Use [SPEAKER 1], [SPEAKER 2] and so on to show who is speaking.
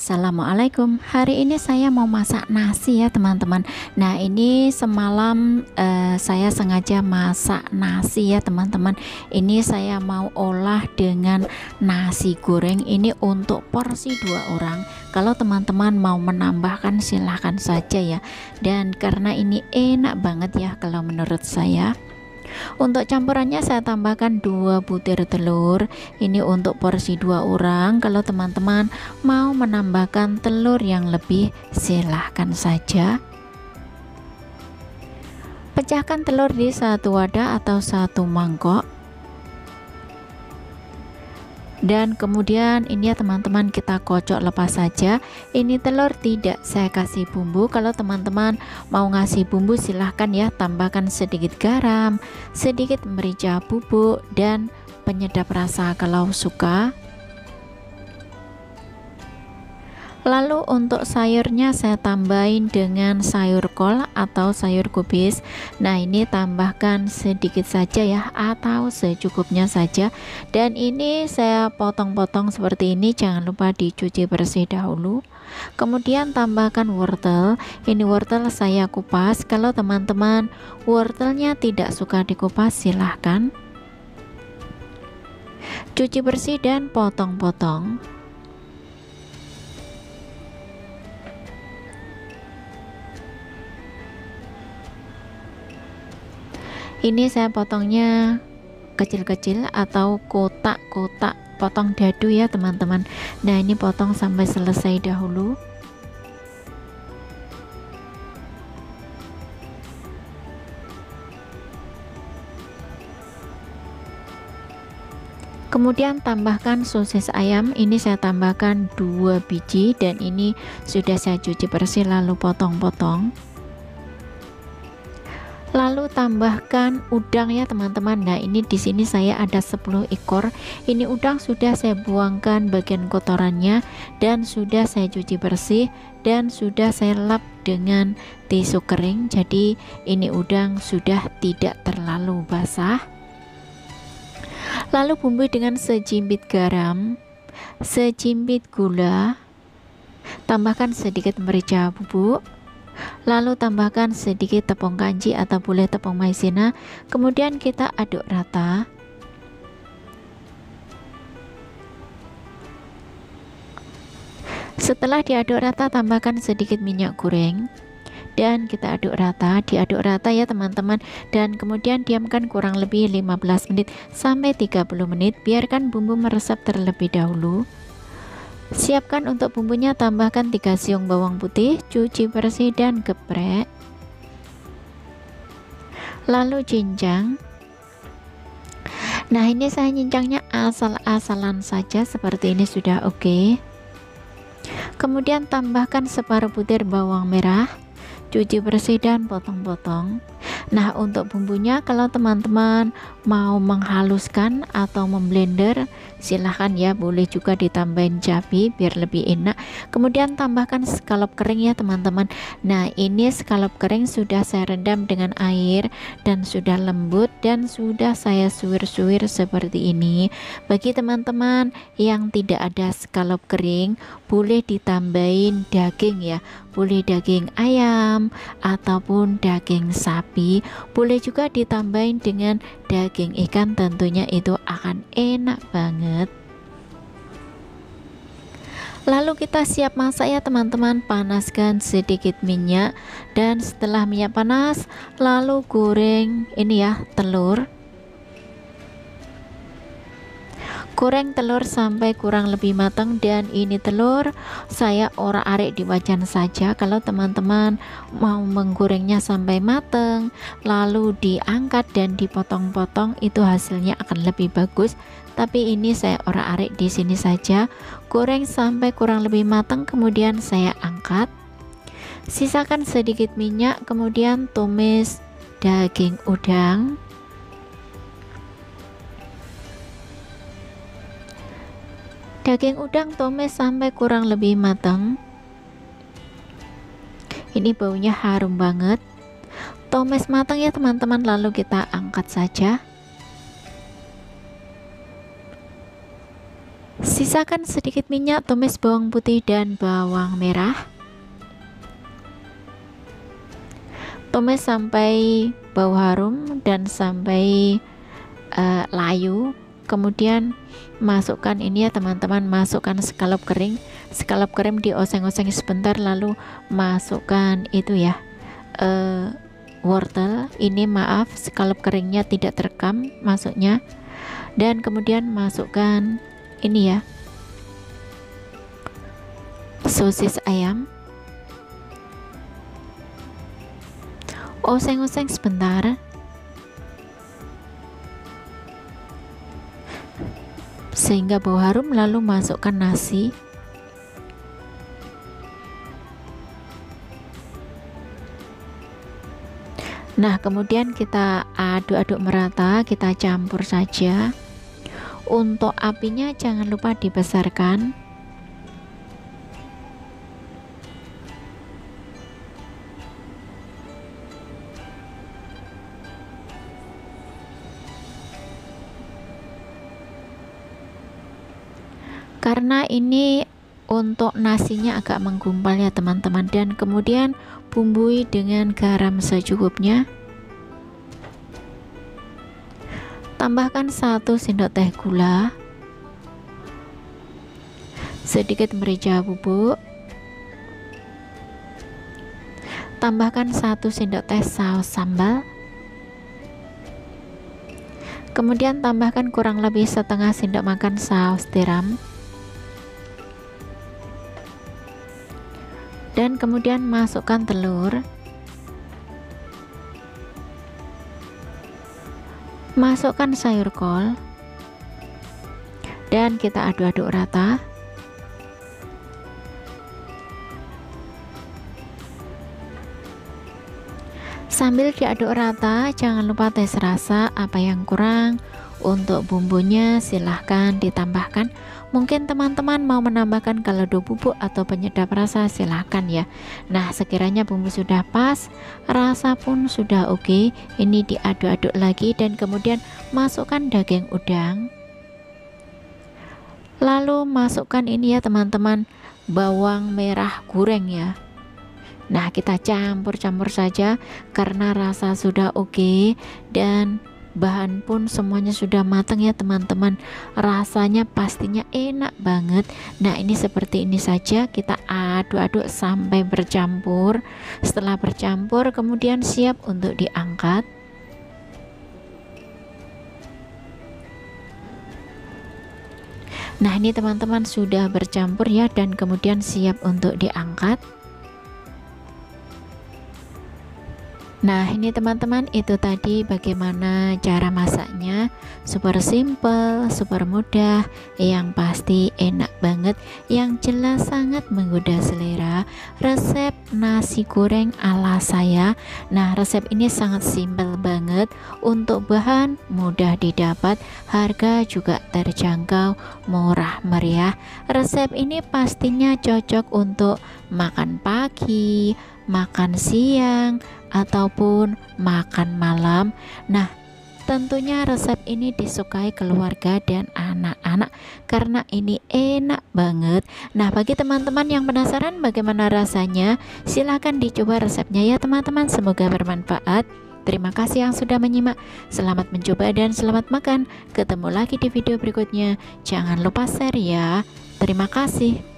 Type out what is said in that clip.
[SPEAKER 1] Assalamualaikum. Hari ini saya mau masak nasi ya teman-teman. Nah ini semalam saya sengaja masak nasi ya teman-teman. Ini saya mau olah dengan nasi goreng. Ini untuk porsi 2 orang. Kalau teman-teman mau menambahkan silahkan saja ya. Dan karena ini enak banget ya kalau menurut saya. Untuk campurannya saya tambahkan 2 butir telur. Ini untuk porsi 2 orang. Kalau teman-teman mau menambahkan telur yang lebih silahkan saja. Pecahkan telur di satu wadah atau satu mangkok. Dan kemudian ini ya teman-teman, kita kocok lepas saja. Ini telur tidak saya kasih bumbu. Kalau teman-teman mau ngasih bumbu silahkan ya, tambahkan sedikit garam, sedikit merica bubuk, dan penyedap rasa kalau suka. Lalu untuk sayurnya saya tambahin dengan sayur kol atau sayur kubis. Nah ini tambahkan sedikit saja ya, atau secukupnya saja. Dan ini saya potong-potong seperti ini, jangan lupa dicuci bersih dahulu. Kemudian tambahkan wortel. Ini wortel saya kupas. Kalau teman-teman wortelnya tidak suka dikupas silahkan cuci bersih dan potong-potong. Ini saya potongnya kecil-kecil atau kotak-kotak, potong dadu ya teman-teman. Nah ini potong sampai selesai dahulu. Kemudian tambahkan sosis ayam. Ini saya tambahkan 2 biji dan ini sudah saya cuci bersih lalu potong-potong. Lalu tambahkan udang ya teman-teman. Nah ini di sini saya ada 10 ekor. Ini udang sudah saya buangkan bagian kotorannya dan sudah saya cuci bersih dan sudah saya lap dengan tisu kering. Jadi ini udang sudah tidak terlalu basah. Lalu bumbui dengan sejimpit garam, sejimpit gula, tambahkan sedikit merica bubuk. Lalu tambahkan sedikit tepung kanji atau boleh tepung maizena. Kemudian kita aduk rata. Setelah diaduk rata, tambahkan sedikit minyak goreng dan kita aduk rata. Diaduk rata ya teman-teman, dan kemudian diamkan kurang lebih 15 menit sampai 30 menit. Biarkan bumbu meresap terlebih dahulu. Siapkan untuk bumbunya, tambahkan 3 siung bawang putih, cuci bersih dan geprek. Lalu cincang. Nah ini saya cincangnya asal-asalan saja seperti ini sudah oke. Kemudian tambahkan separuh butir bawang merah, cuci bersih dan potong-potong. Nah untuk bumbunya kalau teman-teman mau menghaluskan atau memblender silahkan ya, boleh juga ditambahin cabai biar lebih enak. Kemudian tambahkan scallop kering ya teman-teman. Nah ini scallop kering sudah saya rendam dengan air dan sudah lembut dan sudah saya suwir-suwir seperti ini. Bagi teman-teman yang tidak ada scallop kering boleh ditambahin daging ya, boleh daging ayam ataupun daging sapi, boleh juga ditambahin dengan daging ikan, tentunya itu akan enak banget. Lalu kita siap masak ya teman-teman. Panaskan sedikit minyak dan setelah minyak panas lalu goreng ini ya telur. Goreng telur sampai kurang lebih matang, dan ini telur saya orak-arik di wajan saja. Kalau teman-teman mau menggorengnya sampai matang lalu diangkat dan dipotong-potong itu hasilnya akan lebih bagus. Tapi ini saya orak-arik di sini saja. Goreng sampai kurang lebih matang kemudian saya angkat. Sisakan sedikit minyak, kemudian tumis daging udang. Daging udang tumis sampai kurang lebih matang. Ini baunya harum banget. Tumis matang ya teman-teman, lalu kita angkat saja. Sisakan sedikit minyak, tumis bawang putih dan bawang merah. Tumis sampai bau harum dan sampai layu. Kemudian masukkan ini ya teman-teman, masukkan scallop kering. Scallop kering dioseng-oseng sebentar, lalu masukkan itu ya wortel. Ini maaf, scallop keringnya tidak terekam masuknya. Dan kemudian masukkan ini ya sosis ayam. Oseng-oseng sebentar sehingga bau harum, lalu masukkan nasi. Nah, kemudian kita aduk-aduk merata, kita campur saja. Untuk apinya jangan lupa dibesarkan. Karena ini untuk nasinya agak menggumpal ya teman-teman, dan kemudian bumbui dengan garam secukupnya. Tambahkan 1 sendok teh gula, sedikit merica bubuk, tambahkan 1 sendok teh saus sambal, kemudian tambahkan kurang lebih setengah sendok makan saus tiram, dan kemudian masukkan telur, masukkan sayur kol, dan kita aduk-aduk rata. Sambil diaduk rata, jangan lupa tes rasa apa yang kurang. Untuk bumbunya silahkan ditambahkan. Mungkin teman-teman mau menambahkan kaldu bubuk atau penyedap rasa, silahkan ya. Nah, sekiranya bumbu sudah pas, rasa pun sudah oke, ini diaduk-aduk lagi dan kemudian masukkan daging udang. Lalu masukkan ini ya teman-teman, bawang merah goreng ya. Nah, kita campur-campur saja karena rasa sudah oke dan bahan pun semuanya sudah matang ya teman-teman. Rasanya pastinya enak banget. Nah, ini seperti ini saja, kita aduk-aduk sampai bercampur. Setelah bercampur kemudian siap untuk diangkat. Nah, ini teman-teman sudah bercampur ya, dan kemudian siap untuk diangkat. Nah, ini teman-teman, itu tadi bagaimana cara masaknya. Super simple, super mudah, yang pasti enak banget, yang jelas sangat menggoda selera. Resep nasi goreng ala saya. Nah, resep ini sangat simple banget. Untuk bahan mudah didapat, harga juga terjangkau, murah meriah. Resep ini pastinya cocok untuk makan pagi, makan siang, ataupun makan malam. Nah, tentunya resep ini disukai keluarga dan anak-anak karena ini enak banget. Nah, bagi teman-teman yang penasaran bagaimana rasanya, silahkan dicoba resepnya ya teman-teman. Semoga bermanfaat. Terima kasih yang sudah menyimak. Selamat mencoba dan selamat makan. Ketemu lagi di video berikutnya. Jangan lupa share ya. Terima kasih.